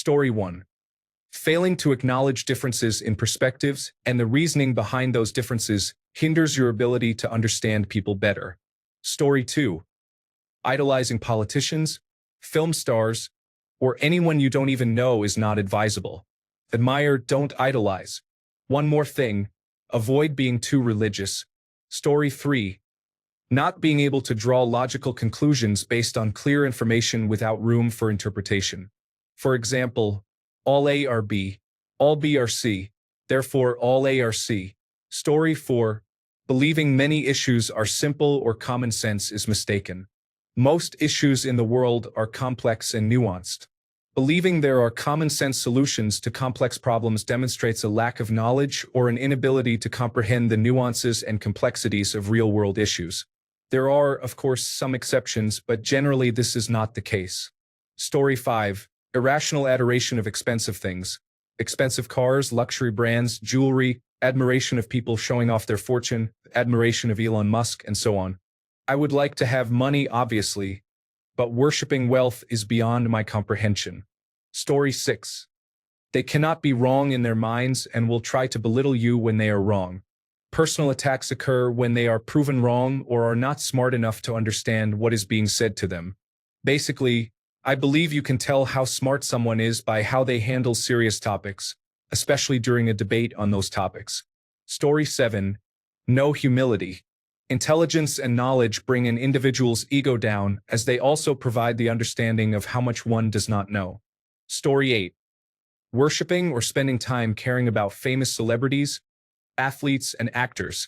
Story 1. Failing to acknowledge differences in perspectives and the reasoning behind those differences hinders your ability to understand people better. Story 2. Idolizing politicians, film stars, or anyone you don't even know is not advisable. Admire, don't idolize. One more thing, avoid being too religious. Story 3. Not being able to draw logical conclusions based on clear information without room for interpretation. For example, all A are B, all B are C, therefore all A are C. Story 4. Believing many issues are simple or common sense is mistaken. Most issues in the world are complex and nuanced. Believing there are common sense solutions to complex problems demonstrates a lack of knowledge or an inability to comprehend the nuances and complexities of real-world issues. There are, of course, some exceptions, but generally this is not the case. Story 5. Irrational adoration of expensive things. Expensive cars, luxury brands, jewelry, admiration of people showing off their fortune, admiration of Elon Musk, and so on. I would like to have money, obviously, but worshipping wealth is beyond my comprehension. Story 6. They cannot be wrong in their minds and will try to belittle you when they are wrong. Personal attacks occur when they are proven wrong or are not smart enough to understand what is being said to them. Basically, I believe you can tell how smart someone is by how they handle serious topics, especially during a debate on those topics. Story 7. No humility. Intelligence and knowledge bring an individual's ego down, as they also provide the understanding of how much one does not know. Story 8. Worshipping or spending time caring about famous celebrities, athletes, and actors,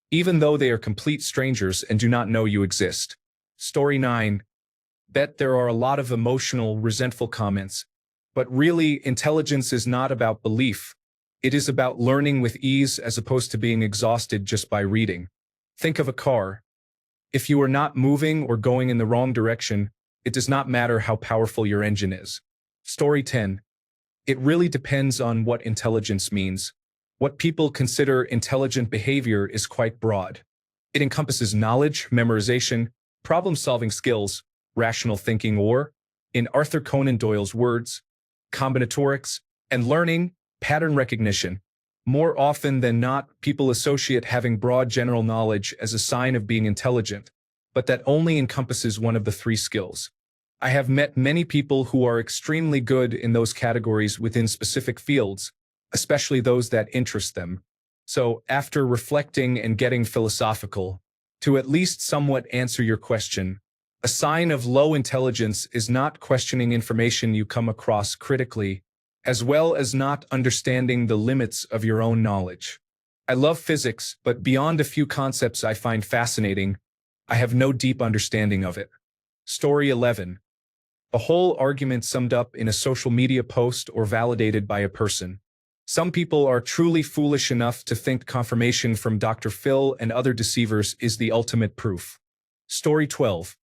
even though they are complete strangers and do not know you exist. Story 9. Bet there are a lot of emotional, resentful comments, but really, intelligence is not about belief. It is about learning with ease as opposed to being exhausted just by reading. Think of a car. If you are not moving or going in the wrong direction, it does not matter how powerful your engine is. Story 10. It really depends on what intelligence means. What people consider intelligent behavior is quite broad. It encompasses knowledge, memorization, problem-solving skills, rational thinking, or, in Arthur Conan Doyle's words, combinatorics, and learning, pattern recognition. More often than not, people associate having broad general knowledge as a sign of being intelligent, but that only encompasses one of the three skills. I have met many people who are extremely good in those categories within specific fields, especially those that interest them. So, after reflecting and getting philosophical, to at least somewhat answer your question, a sign of low intelligence is not questioning information you come across critically, as well as not understanding the limits of your own knowledge. I love physics, but beyond a few concepts I find fascinating, I have no deep understanding of it. Story 11. A whole argument summed up in a social media post or validated by a person. Some people are truly foolish enough to think confirmation from Dr. Phil and other deceivers is the ultimate proof. Story 12.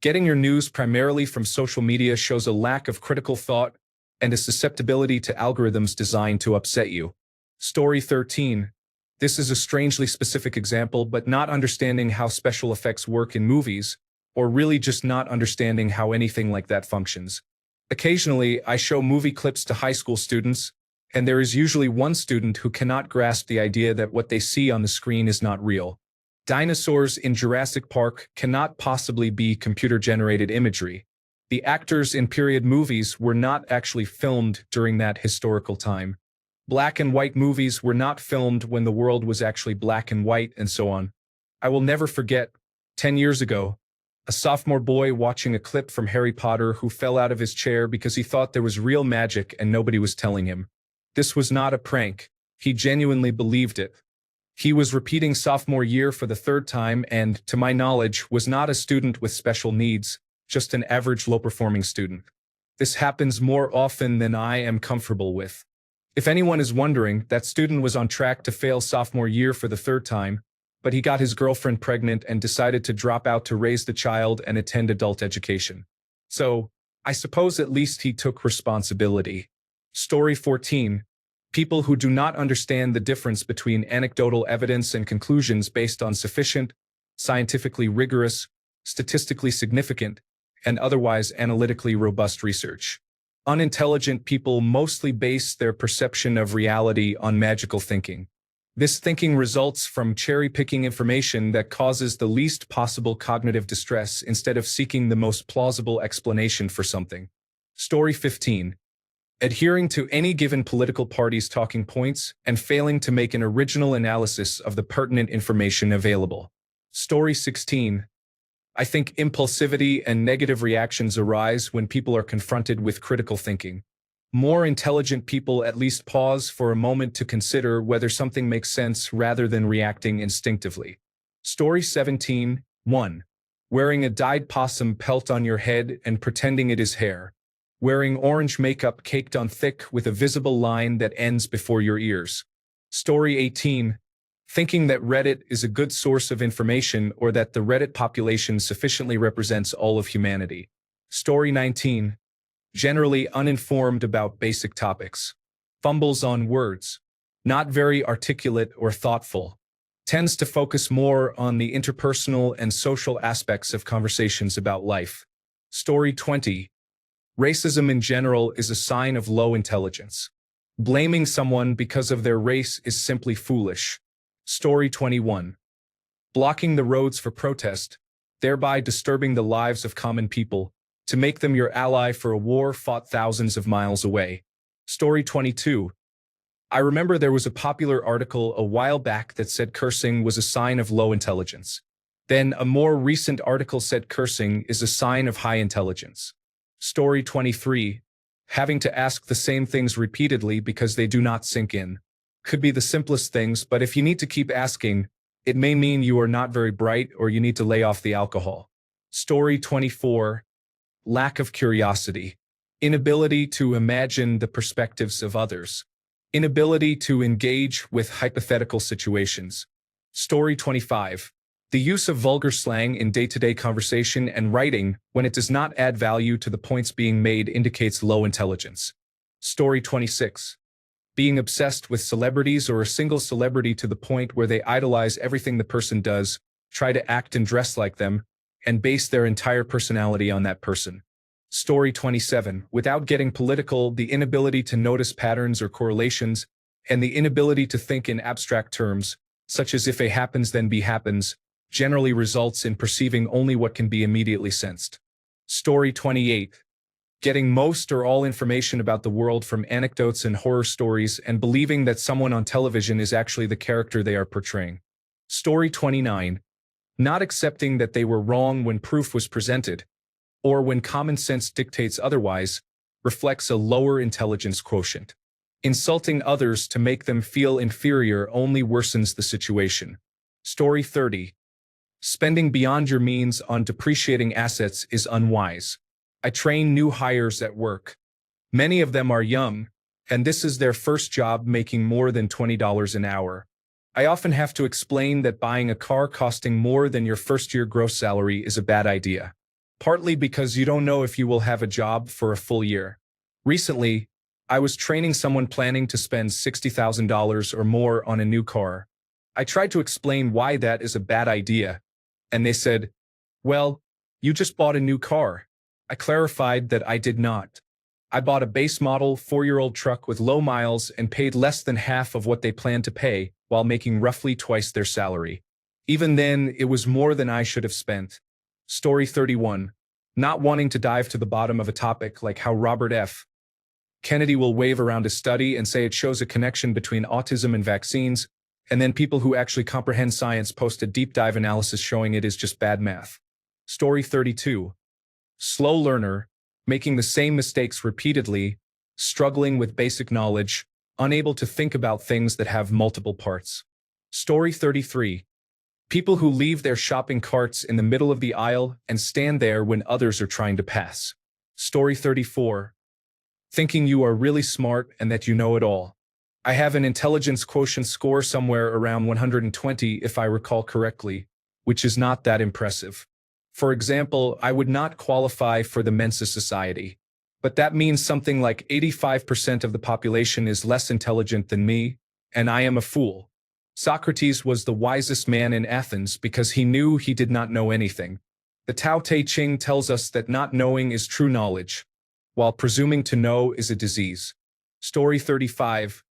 Getting your news primarily from social media shows a lack of critical thought and a susceptibility to algorithms designed to upset you. Story 13. This is a strangely specific example, but not understanding how special effects work in movies, or really just not understanding how anything like that functions. Occasionally, I show movie clips to high school students, and there is usually one student who cannot grasp the idea that what they see on the screen is not real. Dinosaurs in Jurassic Park cannot possibly be computer-generated imagery. The actors in period movies were not actually filmed during that historical time. Black and white movies were not filmed when the world was actually black and white, and so on. I will never forget, 10 years ago, a sophomore boy watching a clip from Harry Potter who fell out of his chair because he thought there was real magic and nobody was telling him. This was not a prank. He genuinely believed it. He was repeating sophomore year for the third time and, to my knowledge, was not a student with special needs, just an average low-performing student. This happens more often than I am comfortable with. If anyone is wondering, that student was on track to fail sophomore year for the third time, but he got his girlfriend pregnant and decided to drop out to raise the child and attend adult education. So, I suppose at least he took responsibility. Story 14. People who do not understand the difference between anecdotal evidence and conclusions based on sufficient, scientifically rigorous, statistically significant, and otherwise analytically robust research. Unintelligent people mostly base their perception of reality on magical thinking. This thinking results from cherry-picking information that causes the least possible cognitive distress instead of seeking the most plausible explanation for something. Story 15. Adhering to any given political party's talking points and failing to make an original analysis of the pertinent information available. Story 16. I think impulsivity and negative reactions arise when people are confronted with critical thinking. More intelligent people at least pause for a moment to consider whether something makes sense rather than reacting instinctively. Story 17. 1. Wearing a dyed possum pelt on your head and pretending it is hair. Wearing orange makeup caked on thick with a visible line that ends before your ears. Story 18. Thinking that Reddit is a good source of information or that the Reddit population sufficiently represents all of humanity. Story 19. Generally uninformed about basic topics. Fumbles on words. Not very articulate or thoughtful. Tends to focus more on the interpersonal and social aspects of conversations about life. Story 20. Racism in general is a sign of low intelligence. Blaming someone because of their race is simply foolish. Story 21. Blocking the roads for protest, thereby disturbing the lives of common people, to make them your ally for a war fought thousands of miles away. Story 22. I remember there was a popular article a while back that said cursing was a sign of low intelligence. Then a more recent article said cursing is a sign of high intelligence. Story 23. Having to ask the same things repeatedly because they do not sink in. Could be the simplest things, but if you need to keep asking, it may mean you are not very bright or you need to lay off the alcohol. Story 24. Lack of curiosity. Inability to imagine the perspectives of others. Inability to engage with hypothetical situations. Story 25. The use of vulgar slang in day-to-day conversation and writing when it does not add value to the points being made indicates low intelligence. Story 26. Being obsessed with celebrities or a single celebrity to the point where they idolize everything the person does, try to act and dress like them, and base their entire personality on that person. Story 27. Without getting political, the inability to notice patterns or correlations, and the inability to think in abstract terms, such as if A happens then B happens, generally results in perceiving only what can be immediately sensed. Story 28. Getting most or all information about the world from anecdotes and horror stories and believing that someone on television is actually the character they are portraying. Story 29. Not accepting that they were wrong when proof was presented, or when common sense dictates otherwise, reflects a lower intelligence quotient. Insulting others to make them feel inferior only worsens the situation. Story 30. Spending beyond your means on depreciating assets is unwise. I train new hires at work. Many of them are young, and this is their first job making more than $20 an hour. I often have to explain that buying a car costing more than your first-year gross salary is a bad idea. Partly because you don't know if you will have a job for a full year. Recently, I was training someone planning to spend $60,000 or more on a new car. I tried to explain why that is a bad idea, and they said, "Well, you just bought a new car." I clarified that I did not. I bought a base model 4-year-old truck with low miles and paid less than half of what they planned to pay while making roughly twice their salary. Even then, it was more than I should have spent. Story 31. Not wanting to dive to the bottom of a topic like how Robert F. Kennedy will wave around a study and say it shows a connection between autism and vaccines, and then people who actually comprehend science post a deep dive analysis showing it is just bad math. Story 32. Slow learner, making the same mistakes repeatedly, struggling with basic knowledge, unable to think about things that have multiple parts. Story 33. People who leave their shopping carts in the middle of the aisle and stand there when others are trying to pass. Story 34. Thinking you are really smart and that you know it all. I have an intelligence quotient score somewhere around 120 if I recall correctly, which is not that impressive. For example, I would not qualify for the Mensa Society, but that means something like 85% of the population is less intelligent than me, and I am a fool. Socrates was the wisest man in Athens because he knew he did not know anything. The Tao Te Ching tells us that not knowing is true knowledge. while presuming to know is a disease. Story 35.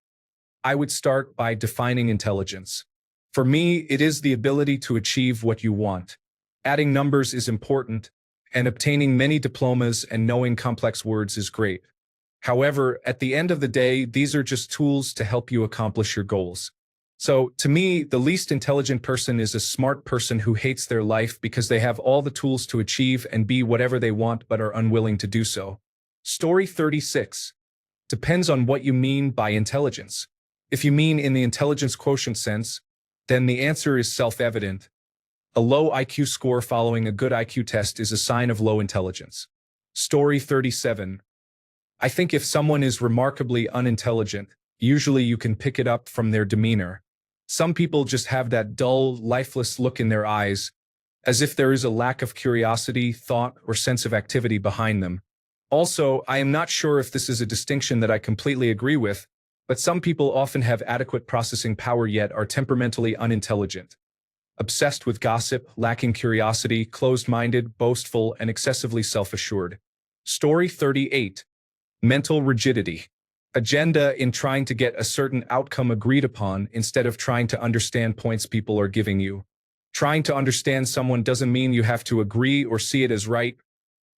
I would start by defining intelligence. For me, it is the ability to achieve what you want. Adding numbers is important, and obtaining many diplomas and knowing complex words is great. However, at the end of the day, these are just tools to help you accomplish your goals. So, to me, the least intelligent person is a smart person who hates their life because they have all the tools to achieve and be whatever they want but are unwilling to do so. Story 36. Depends on what you mean by intelligence. If you mean in the intelligence quotient sense, then the answer is self-evident. A low IQ score following a good IQ test is a sign of low intelligence. Story 37. I think if someone is remarkably unintelligent, usually you can pick it up from their demeanor. Some people just have that dull, lifeless look in their eyes, as if there is a lack of curiosity, thought, or sense of activity behind them. Also, I am not sure if this is a distinction that I completely agree with, but some people often have adequate processing power yet are temperamentally unintelligent. Obsessed with gossip, lacking curiosity, closed-minded, boastful, and excessively self-assured. Story 38. Mental rigidity. Agenda in trying to get a certain outcome agreed upon instead of trying to understand points people are giving you. Trying to understand someone doesn't mean you have to agree or see it as right,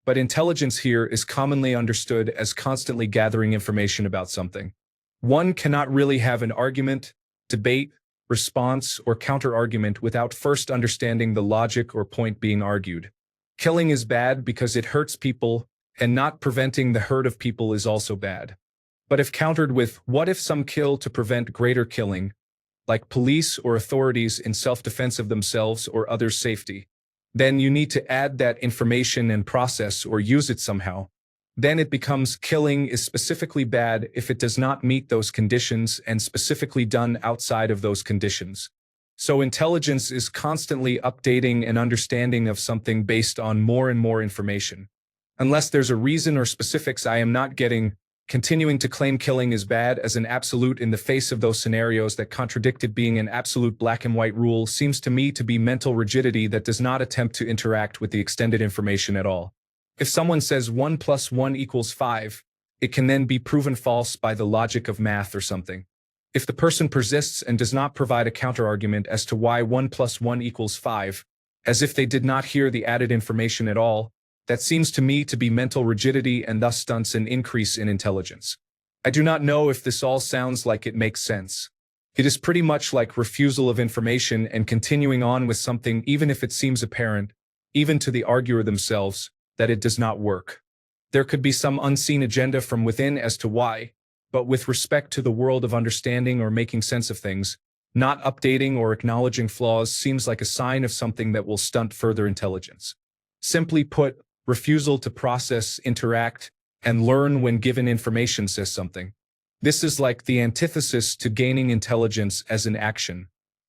but intelligence here is commonly understood as constantly gathering information about something. One cannot really have an argument, debate, response, or counter-argument without first understanding the logic or point being argued. Killing is bad because it hurts people, and not preventing the hurt of people is also bad. But if countered with, what if some kill to prevent greater killing, like police or authorities in self-defense of themselves or others' safety, then you need to add that information and process or use it somehow. Then it becomes killing is specifically bad if it does not meet those conditions and specifically done outside of those conditions. So intelligence is constantly updating an understanding of something based on more and more information. Unless there's a reason or specifics I am not getting, continuing to claim killing is bad as an absolute in the face of those scenarios that contradict it being an absolute black and white rule seems to me to be mental rigidity that does not attempt to interact with the extended information at all. If someone says 1 + 1 = 5, it can then be proven false by the logic of math or something. If the person persists and does not provide a counterargument as to why 1 + 1 = 5, as if they did not hear the added information at all, that seems to me to be mental rigidity and thus stunts an increase in intelligence. I do not know if this all sounds like it makes sense. It is pretty much like refusal of information and continuing on with something even if it seems apparent, even to the arguer themselves, that it does not work. There could be some unseen agenda from within as to why, but with respect to the world of understanding or making sense of things, not updating or acknowledging flaws seems like a sign of something that will stunt further intelligence. Simply put, refusal to process, interact, and learn when given information says something. This is like the antithesis to gaining intelligence as an action.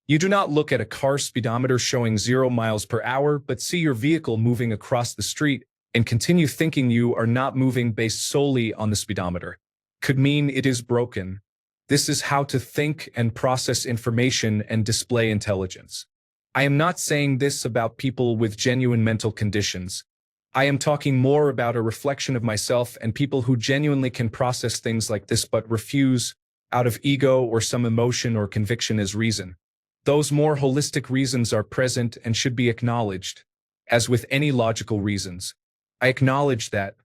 You do not look at a car speedometer showing 0 miles per hour, but see your vehicle moving across the street and continue thinking you are not moving based solely on the speedometer. Could mean it is broken. This is how to think and process information and display intelligence. I am not saying this about people with genuine mental conditions. I am talking more about a reflection of myself and people who genuinely can process things like this but refuse, out of ego or some emotion or conviction as reason. Those more holistic reasons are present and should be acknowledged, as with any logical reasons. I acknowledge that,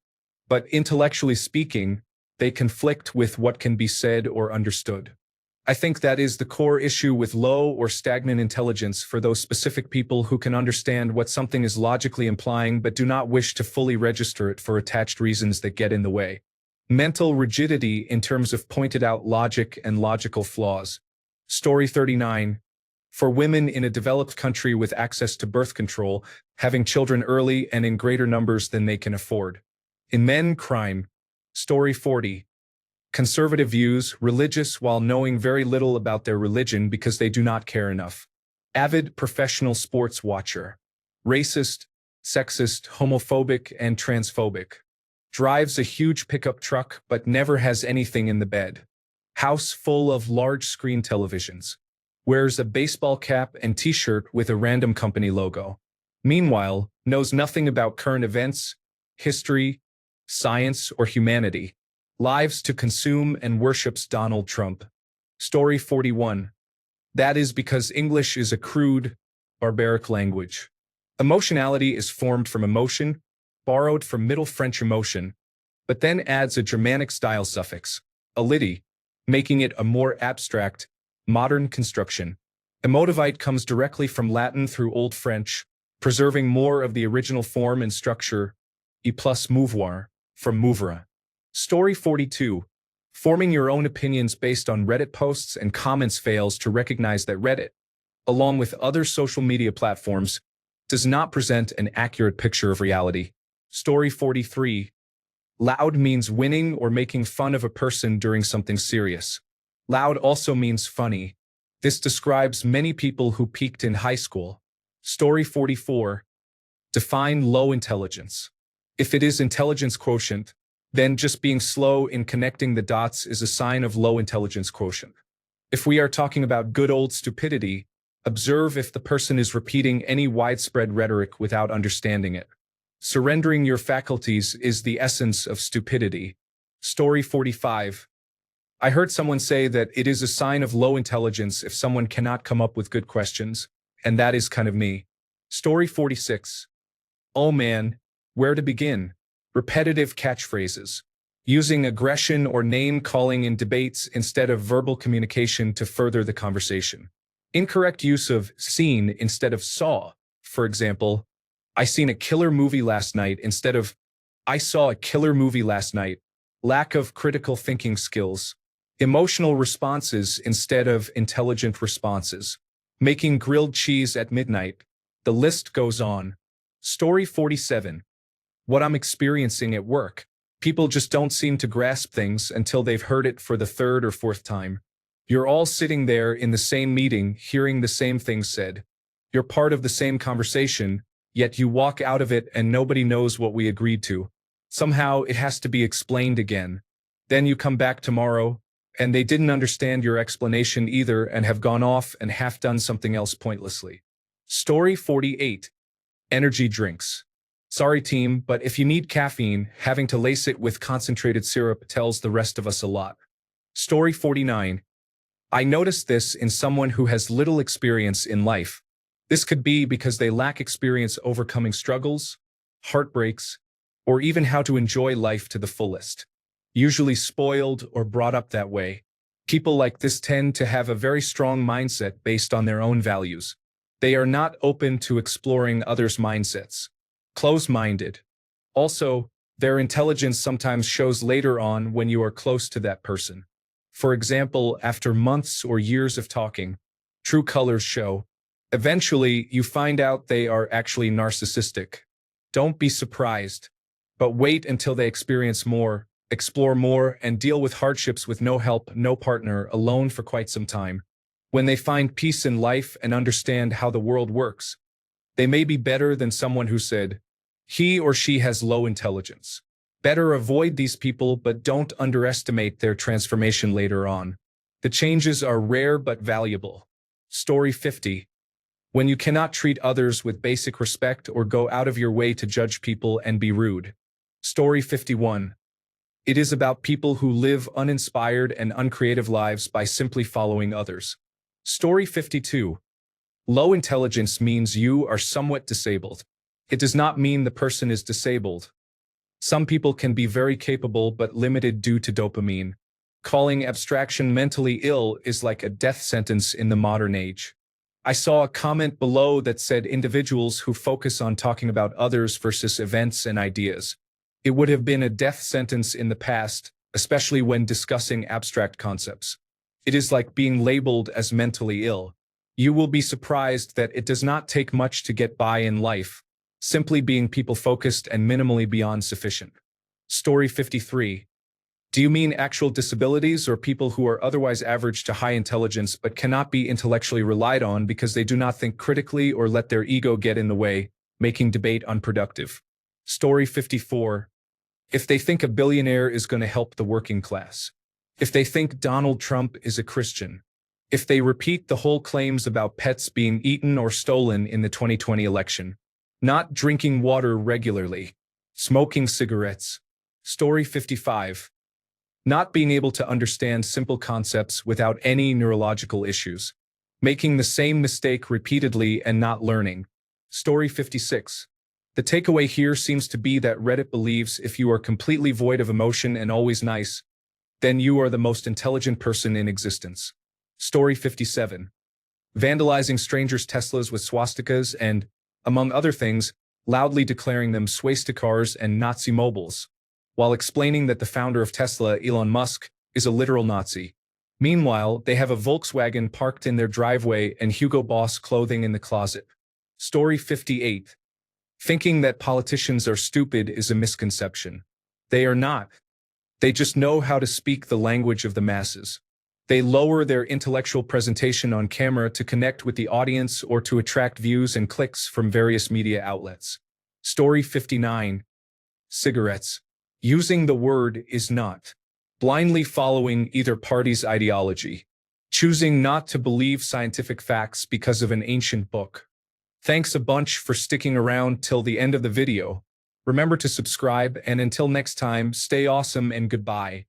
but intellectually speaking, they conflict with what can be said or understood. I think that is the core issue with low or stagnant intelligence for those specific people who can understand what something is logically implying but do not wish to fully register it for attached reasons that get in the way. Mental rigidity in terms of pointed out logic and logical flaws. Story 39. For women in a developed country with access to birth control, having children early and in greater numbers than they can afford. In men, crime. Story 40. Conservative views, religious while knowing very little about their religion because they do not care enough. Avid professional sports watcher. Racist, sexist, homophobic, and transphobic. Drives a huge pickup truck but never has anything in the bed. House full of large screen televisions. Wears a baseball cap and t-shirt with a random company logo. Meanwhile, knows nothing about current events, history, science, or humanity. Lives to consume and worships Donald Trump. Story 41. That is because English is a crude, barbaric language. Emotionality is formed from emotion, borrowed from Middle French emotion, but then adds a Germanic style suffix, ality, making it a more abstract, modern construction. Emotivite comes directly from Latin through Old French, preserving more of the original form and structure, e plus mouvoir, from mouvra. Story 42. Forming your own opinions based on Reddit posts and comments fails to recognize that Reddit, along with other social media platforms, does not present an accurate picture of reality. Story 43. Loud means winning or making fun of a person during something serious. Loud also means funny. This describes many people who peaked in high school. Story 44. Define low intelligence. If it is intelligence quotient, then just being slow in connecting the dots is a sign of low intelligence quotient. If we are talking about good old stupidity, observe if the person is repeating any widespread rhetoric without understanding it. Surrendering your faculties is the essence of stupidity. Story 45. I heard someone say that it is a sign of low intelligence if someone cannot come up with good questions, and that is kind of me. Story 46. Oh man, where to begin? Repetitive catchphrases. Using aggression or name-calling in debates instead of verbal communication to further the conversation. Incorrect use of seen instead of saw. For example, I seen a killer movie last night instead of I saw a killer movie last night. Lack of critical thinking skills. Emotional responses instead of intelligent responses. Making grilled cheese at midnight. The list goes on. Story 47. What I'm experiencing at work. People just don't seem to grasp things until they've heard it for the third or fourth time. You're all sitting there in the same meeting, hearing the same things said. You're part of the same conversation, yet you walk out of it and nobody knows what we agreed to. Somehow it has to be explained again. Then you come back tomorrow, and they didn't understand your explanation either and have gone off and half done something else pointlessly. Story 48. Energy drinks. Sorry team, but if you need caffeine, having to lace it with concentrated syrup tells the rest of us a lot. Story 49. I noticed this in someone who has little experience in life. This could be because they lack experience overcoming struggles, heartbreaks, or even how to enjoy life to the fullest. Usually spoiled or brought up that way. People like this tend to have a very strong mindset based on their own values. They are not open to exploring others' mindsets. Close-minded. Also, their intelligence sometimes shows later on when you are close to that person. For example, after months or years of talking, true colors show. Eventually, you find out they are actually narcissistic. Don't be surprised, but wait until they experience more, explore more, and deal with hardships with no help, no partner, alone for quite some time. When they find peace in life and understand how the world works, they may be better than someone who said, he or she has low intelligence. Better avoid these people, but don't underestimate their transformation later on. The changes are rare but valuable. Story 50. When you cannot treat others with basic respect or go out of your way to judge people and be rude. Story 51. It is about people who live uninspired and uncreative lives by simply following others. Story 52. Low intelligence means you are somewhat disabled. It does not mean the person is disabled. Some people can be very capable but limited due to dopamine. Calling abstraction mentally ill is like a death sentence in the modern age. I saw a comment below that said individuals who focus on talking about others versus events and ideas. It would have been a death sentence in the past, especially when discussing abstract concepts. It is like being labeled as mentally ill. You will be surprised that it does not take much to get by in life. Simply being people-focused and minimally beyond sufficient. Story 53. Do you mean actual disabilities or people who are otherwise average to high intelligence but cannot be intellectually relied on because they do not think critically or let their ego get in the way, making debate unproductive? Story 54. If they think a billionaire is going to help the working class. If they think Donald Trump is a Christian. If they repeat the whole claims about pets being eaten or stolen in the 2020 election. Not drinking water regularly. Smoking cigarettes. Story 55. Not being able to understand simple concepts without any neurological issues. Making the same mistake repeatedly and not learning. Story 56. The takeaway here seems to be that Reddit believes if you are completely void of emotion and always nice, then you are the most intelligent person in existence. Story 57. Vandalizing strangers' Teslas with swastikas and, among other things, loudly declaring them swastikars and Nazi mobiles, while explaining that the founder of Tesla, Elon Musk, is a literal Nazi. Meanwhile, they have a Volkswagen parked in their driveway and Hugo Boss clothing in the closet. Story 58. Thinking that politicians are stupid is a misconception. They are not. They just know how to speak the language of the masses. They lower their intellectual presentation on camera to connect with the audience or to attract views and clicks from various media outlets. Story 59. Cigarettes. Using the word is not. Blindly following either party's ideology. Choosing not to believe scientific facts because of an ancient book. Thanks a bunch for sticking around till the end of the video. Remember to subscribe, and until next time, stay awesome and goodbye.